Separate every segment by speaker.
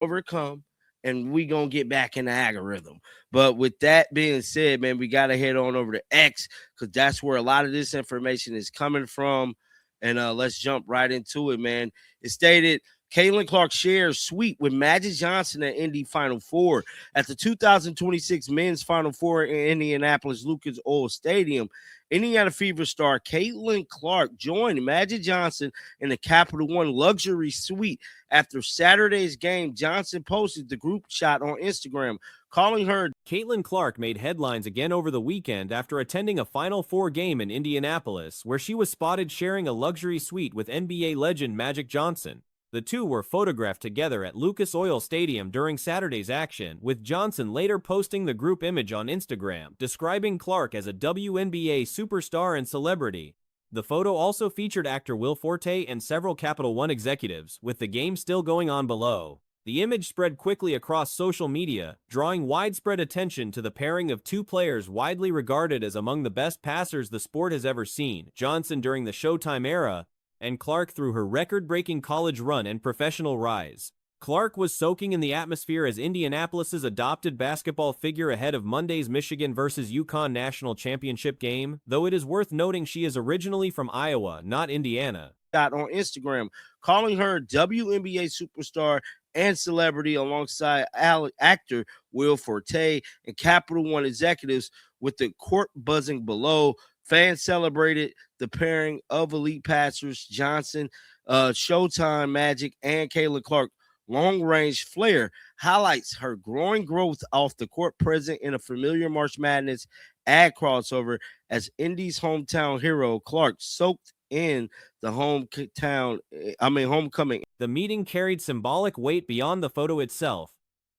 Speaker 1: overcome, and we gonna get back in the algorithm. But with that being said, man, we gotta head on over to X because that's where a lot of this information is coming from. And let's jump right into it, man. It stated Caitlin Clark shares sweep with Magic Johnson at Indy Final Four. At the 2026 Men's Final Four in Indianapolis Lucas Oil Stadium, Indiana Fever star Caitlin Clark joined Magic Johnson in the Capital One luxury suite. After Saturday's game, Johnson posted the group shot on Instagram, calling her.
Speaker 2: Caitlin Clark made headlines again over the weekend after attending a Final Four game in Indianapolis, where she was spotted sharing a luxury suite with NBA legend Magic Johnson. The two were photographed together at Lucas Oil Stadium during Saturday's action, with Johnson later posting the group image on Instagram, describing Clark as a WNBA superstar and celebrity. The photo also featured actor Will Forte and several Capital One executives, with the game still going on below. The image spread quickly across social media, drawing widespread attention to the pairing of two players widely regarded as among the best passers the sport has ever seen, Johnson during the Showtime era, and Clark through her record-breaking college run and professional rise. Clark was soaking in the atmosphere as Indianapolis's adopted basketball figure ahead of Monday's Michigan vs. UConn national championship game, though it is worth noting she is originally from Iowa, not Indiana.
Speaker 1: On Instagram, calling her a WNBA superstar and celebrity alongside actor Will Forte and Capital One executives, with the court buzzing below. Fans celebrated the pairing of elite passers Johnson, Showtime Magic, and Caitlin Clark. Long-range flair highlights her growing growth off the court, present in a familiar March Madness ad crossover as Indy's hometown hero. Clark soaked in the homecoming.
Speaker 2: The meeting carried symbolic weight beyond the photo itself.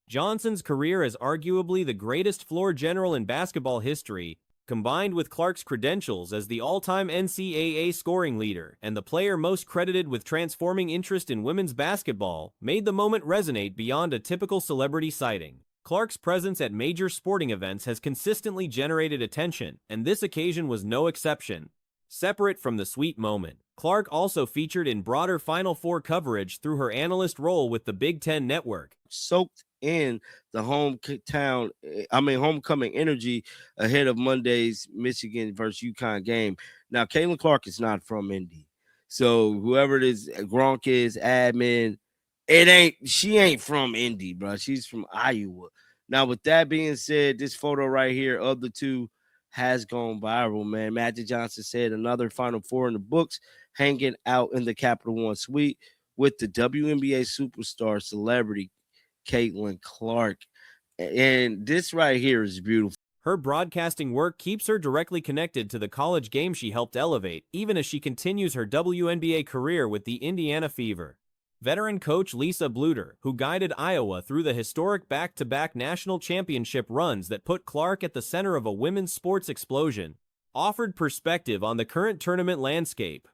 Speaker 2: Johnson's career as arguably the greatest floor general in basketball history, combined with Clark's credentials as the all-time NCAA scoring leader and the player most credited with transforming interest in women's basketball, made the moment resonate beyond a typical celebrity sighting. Clark's presence at major sporting events has consistently generated attention, and this occasion was no exception. Separate from the sweet moment, Clark also featured in broader Final Four coverage through her analyst role with the Big Ten Network.
Speaker 1: Soaked in the homecoming energy ahead of Monday's Michigan versus UConn game. Now, Caitlin Clark is not from Indy, so whoever this Gronk is, admin, she ain't from Indy, bro. She's from Iowa. Now, with that being said, this photo right here of the two has gone viral, man. Magic Johnson said another Final Four in the books, hanging out in the Capital One suite with the WNBA superstar celebrity Caitlin Clark. And this right here is beautiful.
Speaker 2: Her broadcasting work keeps her directly connected to the college game she helped elevate, even as she continues her WNBA career with the Indiana Fever. Veteran coach Lisa Bluder, who guided Iowa through the historic back-to-back national championship runs that put Clark at the center of a women's sports explosion, offered perspective on the current tournament landscape.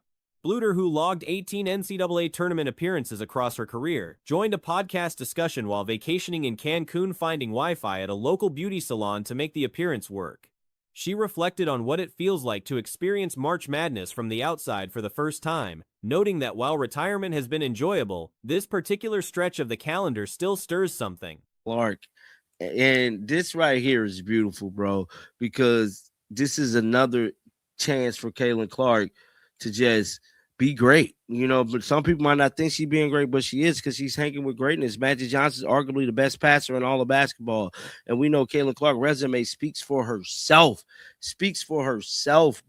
Speaker 2: Bluder, who logged 18 NCAA tournament appearances across her career, joined a podcast discussion while vacationing in Cancun, finding Wi-Fi at a local beauty salon to make the appearance work. She reflected on what it feels like to experience March Madness from the outside for the first time, noting that while retirement has been enjoyable, this particular stretch of the calendar still stirs something.
Speaker 1: Clark, and this right here is beautiful, bro, because this is another chance for Caitlin Clark to just be great, but some people might not think she's being great, but she is, because she's hanging with greatness. Magic Johnson is arguably the best passer in all of basketball, and we know Caitlin Clark's resume speaks for herself,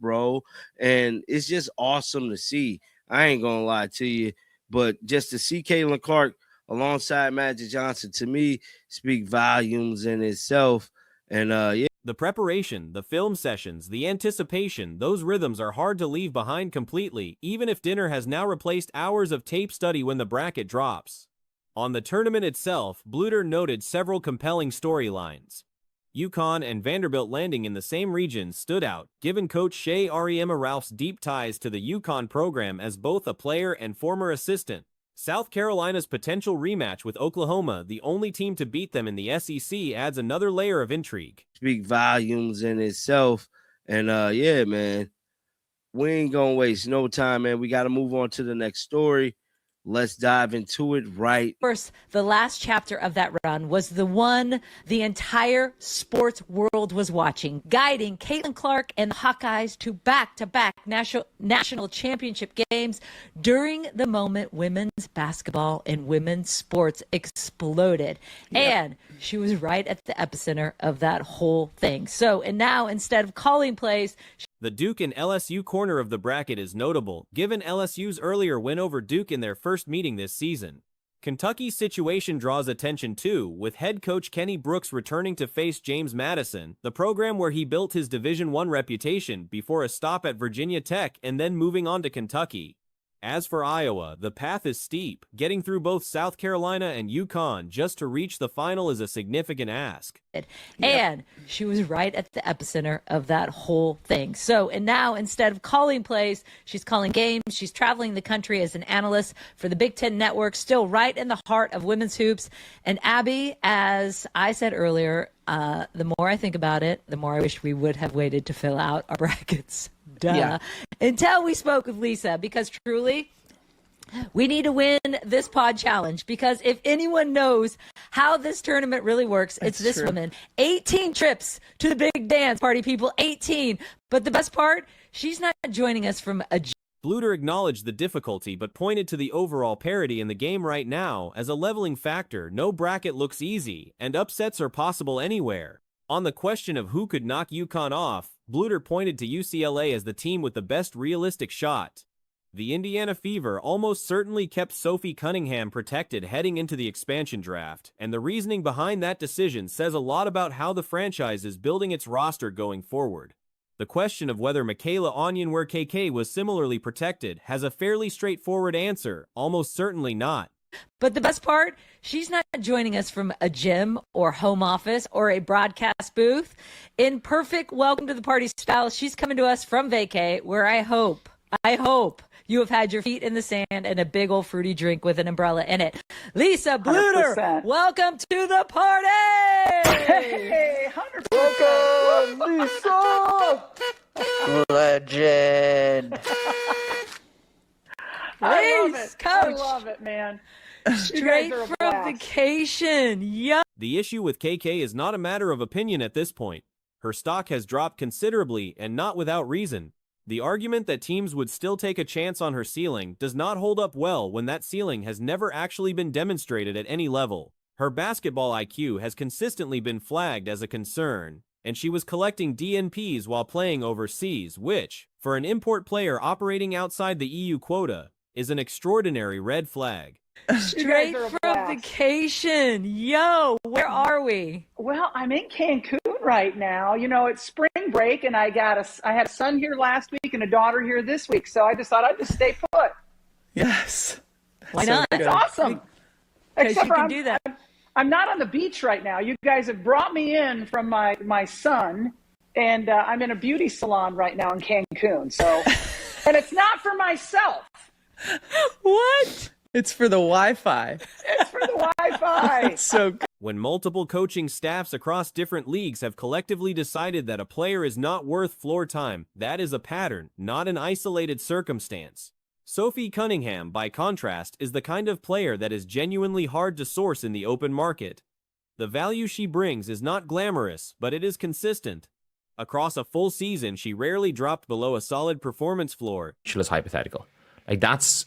Speaker 1: bro, and it's just awesome to see. I ain't gonna lie to you, but just to see Caitlin Clark alongside Magic Johnson, to me, speak volumes in itself. And yeah.
Speaker 2: The preparation, the film sessions, the anticipation, those rhythms are hard to leave behind completely, even if dinner has now replaced hours of tape study when the bracket drops. On the tournament itself, Bluder noted several compelling storylines. UConn and Vanderbilt landing in the same region stood out, given coach Shea Ariema Ralph's deep ties to the UConn program as both a player and former assistant. South Carolina's potential rematch with Oklahoma, the only team to beat them in the SEC, adds another layer of intrigue.
Speaker 1: Speak volumes in itself. And yeah, man, we ain't gonna waste no time, man. We got to move on to the next story. Let's dive into it right.
Speaker 3: Of course, the last chapter of that run was the one the entire sports world was watching, guiding Caitlin Clark and the Hawkeyes to back-to-back national championship games during the moment women's basketball and women's sports exploded. Yep. And she was right at the epicenter of that whole thing. So, and now instead of calling plays,
Speaker 2: the Duke and LSU corner of the bracket is notable, given LSU's earlier win over Duke in their first meeting this season. Kentucky's situation draws attention too, with head coach Kenny Brooks returning to face James Madison, the program where he built his Division I reputation before a stop at Virginia Tech and then moving on to Kentucky. As for Iowa, the path is steep. Getting through both South Carolina and UConn just to reach the final is a significant ask.
Speaker 3: And she was right at the epicenter of that whole thing. So, and now instead of calling plays, she's calling games. She's traveling the country as an analyst for the Big Ten Network, still right in the heart of women's hoops. And Abby, as I said earlier, the more I think about it, the more I wish we would have waited to fill out our brackets. Until we spoke with Lisa, because truly, we need to win this pod challenge, because if anyone knows how this tournament really works, it's this woman. 18 trips to the big dance party, people, 18. But the best part, she's not joining us from a...
Speaker 2: Bluter acknowledged the difficulty, but pointed to the overall parity in the game right now as a leveling factor. No bracket looks easy, and upsets are possible anywhere. On the question of who could knock UConn off, Bluter pointed to UCLA as the team with the best realistic shot. The Indiana Fever almost certainly kept Sophie Cunningham protected heading into the expansion draft, and the reasoning behind that decision says a lot about how the franchise is building its roster going forward. The question of whether Michaela Onyenwere-KK was similarly protected has a fairly straightforward answer: almost certainly not.
Speaker 3: But the best part, she's not joining us from a gym or home office or a broadcast booth. In perfect welcome to the party style, she's coming to us from vacay, where I hope you have had your feet in the sand and a big old fruity drink with an umbrella in it. Lisa Bluter,
Speaker 4: 100%.
Speaker 3: Welcome to the party!
Speaker 4: Hey, 100%. Welcome, Lisa!
Speaker 5: Legend.
Speaker 3: Please, Coach.
Speaker 4: I love it, man.
Speaker 3: Straight from vacation. Yeah.
Speaker 2: The issue with KK is not a matter of opinion at this point. Her stock has dropped considerably, and not without reason. The argument that teams would still take a chance on her ceiling does not hold up well when that ceiling has never actually been demonstrated at any level. Her basketball IQ has consistently been flagged as a concern, and she was collecting DNPs while playing overseas, which, for an import player operating outside the EU quota, is an extraordinary red flag.
Speaker 3: Straight from vacation. Yo, where are we?
Speaker 4: Well, I'm in Cancun right now. You know, it's spring break, and I had a son here last week and a daughter here this week, so I just thought I'd just stay put.
Speaker 5: Yes.
Speaker 3: Why not?
Speaker 4: It's awesome.
Speaker 3: Except you can do that.
Speaker 4: I'm not on the beach right now. You guys have brought me in from my son, and I'm in a beauty salon right now in Cancun. So, and it's not for myself.
Speaker 3: What?
Speaker 5: It's for the Wi-Fi.
Speaker 4: It's for the Wi-Fi.
Speaker 5: So good.
Speaker 2: When multiple coaching staffs across different leagues have collectively decided that a player is not worth floor time, that is a pattern, not an isolated circumstance. Sophie Cunningham, by contrast, is the kind of player that is genuinely hard to source in the open market. The value she brings is not glamorous, but it is consistent. Across a full season, she rarely dropped below a solid performance floor.
Speaker 6: She was hypothetical. Like, that's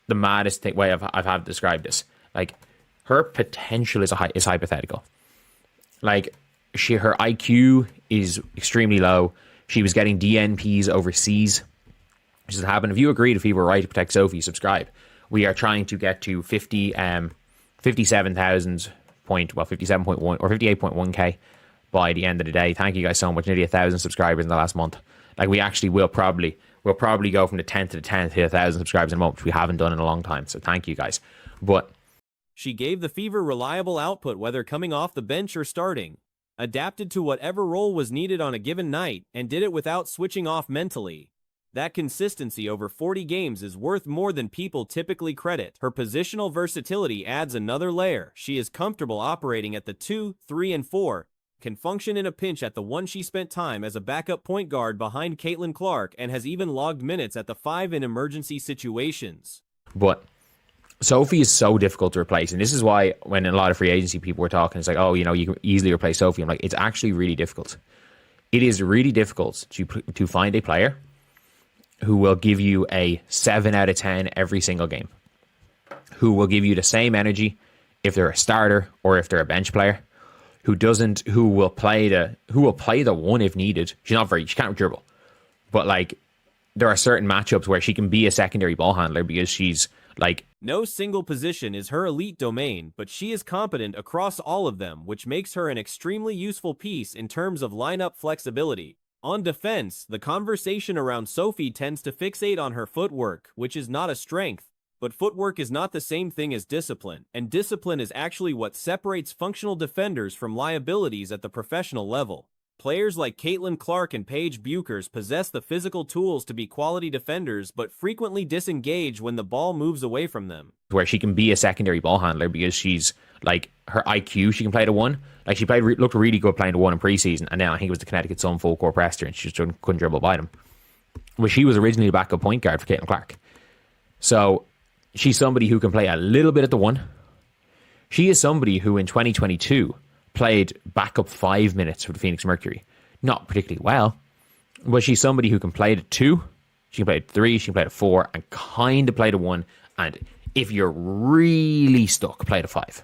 Speaker 6: the maddest way I've had described this. Like, her potential is hypothetical. Like, her IQ is extremely low. She was getting DNPs overseas. Which has happened. If you agreed, if you were right to protect Sophie, subscribe. We are trying to get to 57,000 point, well, 57.1 or 58.1k by the end of the day. Thank you guys so much. Nearly 1,000 subscribers in the last month. Like, we actually will probably go from the 10th to the 10th to 1,000 subscribers in a month, which we haven't done in a long time. So thank you guys. But
Speaker 2: she gave the Fever reliable output, whether coming off the bench or starting, adapted to whatever role was needed on a given night, and did it without switching off mentally. That consistency over 40 games is worth more than people typically credit. Her positional versatility adds another layer. She is comfortable operating at the 2, 3, and 4, can function in a pinch at the 1. She spent time as a backup point guard behind Caitlin Clark and has even logged minutes at the 5 in emergency situations.
Speaker 6: But Sophie is so difficult to replace, and this is why when a lot of free agency people were talking, it's like, oh, you know, you can easily replace Sophie. I'm like, it's actually really difficult. It is really difficult to find a player who will give you a 7 out of 10 every single game, who will give you the same energy if they're a starter or if they're a bench player, who will play the one if needed. She can't dribble, but like there are certain matchups where she can be a secondary ball handler because she's like,
Speaker 2: no single position is her elite domain, but she is competent across all of them, which makes her an extremely useful piece in terms of lineup flexibility. On defense, the conversation around Sophie tends to fixate on her footwork, which is not a strength. But footwork is not the same thing as discipline, and discipline is actually what separates functional defenders from liabilities at the professional level. Players like Caitlin Clark and Paige Buchers possess the physical tools to be quality defenders, but frequently disengage when the ball moves away from them.
Speaker 6: Where she can be a secondary ball handler because she's like, her IQ, she can play the one. Like she looked really good playing the one in preseason, and then I think it was the Connecticut Sun full court press her, and she just couldn't dribble by them. But she was originally a backup point guard for Caitlin Clark. So she's somebody who can play a little bit at the one. She is somebody who in 2022 played backup 5 minutes for the Phoenix Mercury. Not particularly well, but she's somebody who can play the 2, she can play the 3, she can play the 4, and kind of play the 1. And if you're really stuck, play the 5.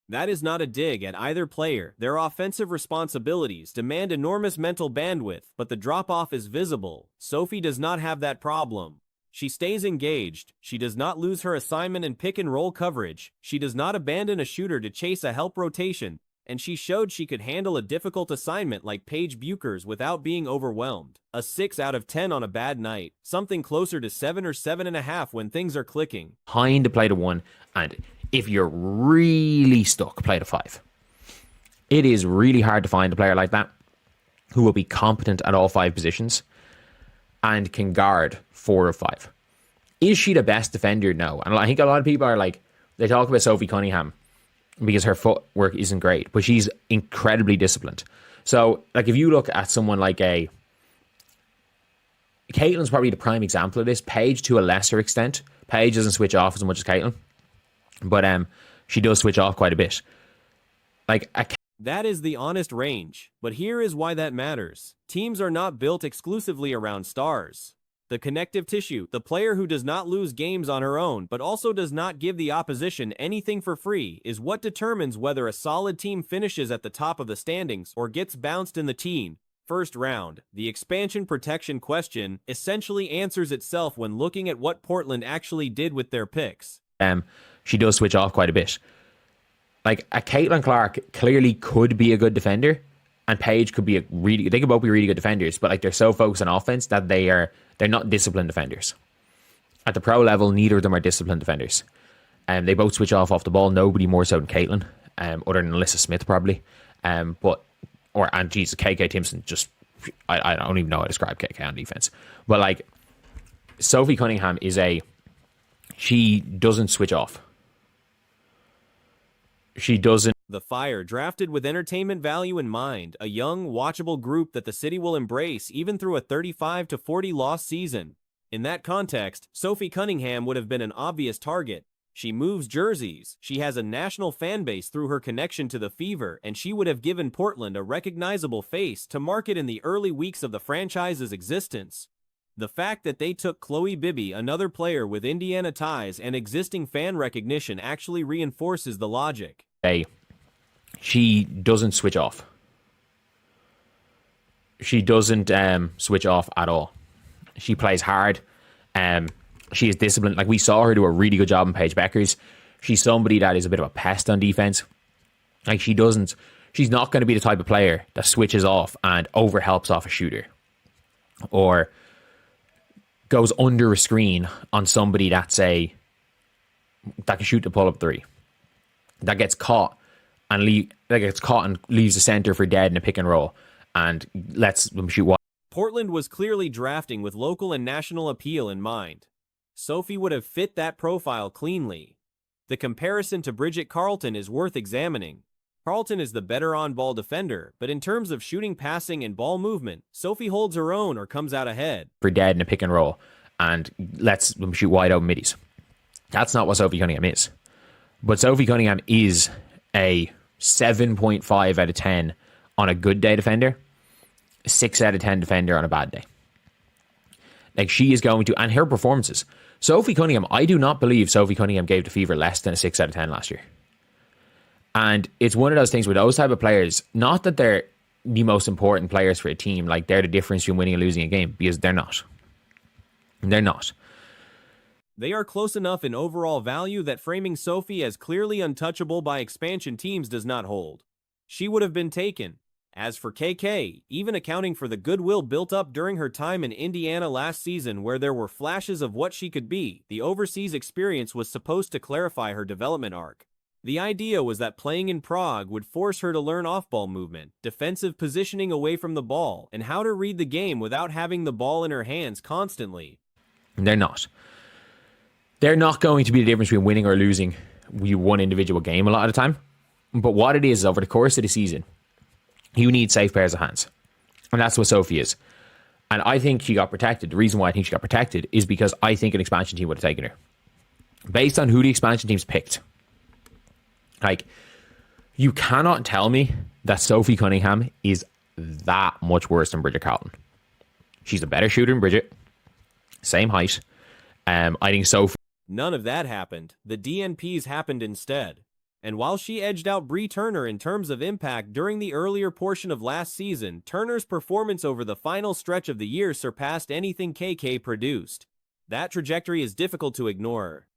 Speaker 2: That is not a dig at either player. Their offensive responsibilities demand enormous mental bandwidth, but the drop-off is visible. Sophie does not have that problem. She stays engaged. She does not lose her assignment in pick and roll coverage. She does not abandon a shooter to chase a help rotation. And she showed she could handle a difficult assignment like Paige Buchers without being overwhelmed. A 6 out of 10 on a bad night. Something closer to 7 or 7.5 when things are clicking.
Speaker 6: Kind to play the 1, and if you're really stuck, play the 5. It is really hard to find a player like that who will be competent at all 5 positions and can guard 4 or 5. Is she the best defender? No. And I think a lot of people are like, they talk about Sophie Cunningham because her footwork isn't great, but she's incredibly disciplined. So, like, if you look at someone like Caitlin's probably the prime example of this. Paige, to a lesser extent. Paige doesn't switch off as much as Caitlin, but she does switch off quite a bit.
Speaker 2: That is the honest range, but here is why that matters. Teams are not built exclusively around stars. The connective tissue, the player who does not lose games on her own, but also does not give the opposition anything for free, is what determines whether a solid team finishes at the top of the standings or gets bounced in the first round. The expansion protection question essentially answers itself when looking at what Portland actually did with their picks.
Speaker 6: She does switch off quite a bit. Like, a Caitlin Clark clearly could be a good defender, and Paige could be they could both be really good defenders, but like they're so focused on offense that they're not disciplined defenders. At the pro level, neither of them are disciplined defenders. They both switch off the ball. Nobody more so than Caitlin, other than Alyssa Smith probably. KK Timpson, just I don't even know how to describe KK on defense. But like, Sophie Cunningham she doesn't switch off. She doesn't.
Speaker 2: The Fire, drafted with entertainment value in mind, a young, watchable group that the city will embrace even through a 35-40 loss season. In that context, Sophie Cunningham would have been an obvious target. She moves jerseys, she has a national fan base through her connection to the Fever, and she would have given Portland a recognizable face to market in the early weeks of the franchise's existence. The fact that they took Chloe Bibby, another player with Indiana ties and existing fan recognition, actually reinforces the logic.
Speaker 6: She doesn't switch off. She doesn't switch off at all. She plays hard. She is disciplined. Like, we saw her do a really good job in Paige Buchers. She's somebody that is a bit of a pest on defense. Like, she's not going to be the type of player that switches off and overhelps off a shooter, or goes under a screen on somebody that can shoot the pull-up 3. That gets caught and leaves the center for dead in a pick and roll and lets them shoot wide.
Speaker 2: Portland was clearly drafting with local and national appeal in mind. Sophie would have fit that profile cleanly. The comparison to Bridget Carlton is worth examining. Carlton is the better on-ball defender, but in terms of shooting, passing, and ball movement, Sophie holds her own or comes out ahead.
Speaker 6: For dead in a pick and roll and lets them shoot wide open middies. That's not what Sophie Cunningham is. But Sophie Cunningham is a 7.5 out of 10 on a good day defender, 6 out of 10 defender on a bad day. Like, she is going to, and her performances. Sophie Cunningham, I do not believe Sophie Cunningham gave the Fever less than a 6 out of 10 last year. And it's one of those things with those type of players, not that they're the most important players for a team, like they're the difference between winning and losing a game, because they're not. They're not.
Speaker 2: They are close enough in overall value that framing Sophie as clearly untouchable by expansion teams does not hold. She would have been taken. As for KK, even accounting for the goodwill built up during her time in Indiana last season where there were flashes of what she could be, the overseas experience was supposed to clarify her development arc. The idea was that playing in Prague would force her to learn off-ball movement, defensive positioning away from the ball, and how to read the game without having the ball in her hands constantly.
Speaker 6: They're not. They're not going to be the difference between winning or losing one individual game a lot of the time. But what it is over the course of the season, you need safe pairs of hands. And that's what Sophie is. And I think she got protected. The reason why I think she got protected is because I think an expansion team would have taken her. Based on who the expansion teams picked. Like, you cannot tell me that Sophie Cunningham is that much worse than Bridget Carlton. She's a better shooter than Bridget. Same height. I think Sophie...
Speaker 2: None of that happened. The DNPs happened instead. And while she edged out Bree Turner in terms of impact during the earlier portion of last season, Turner's performance over the final stretch of the year surpassed anything KK produced. That trajectory is difficult to ignore.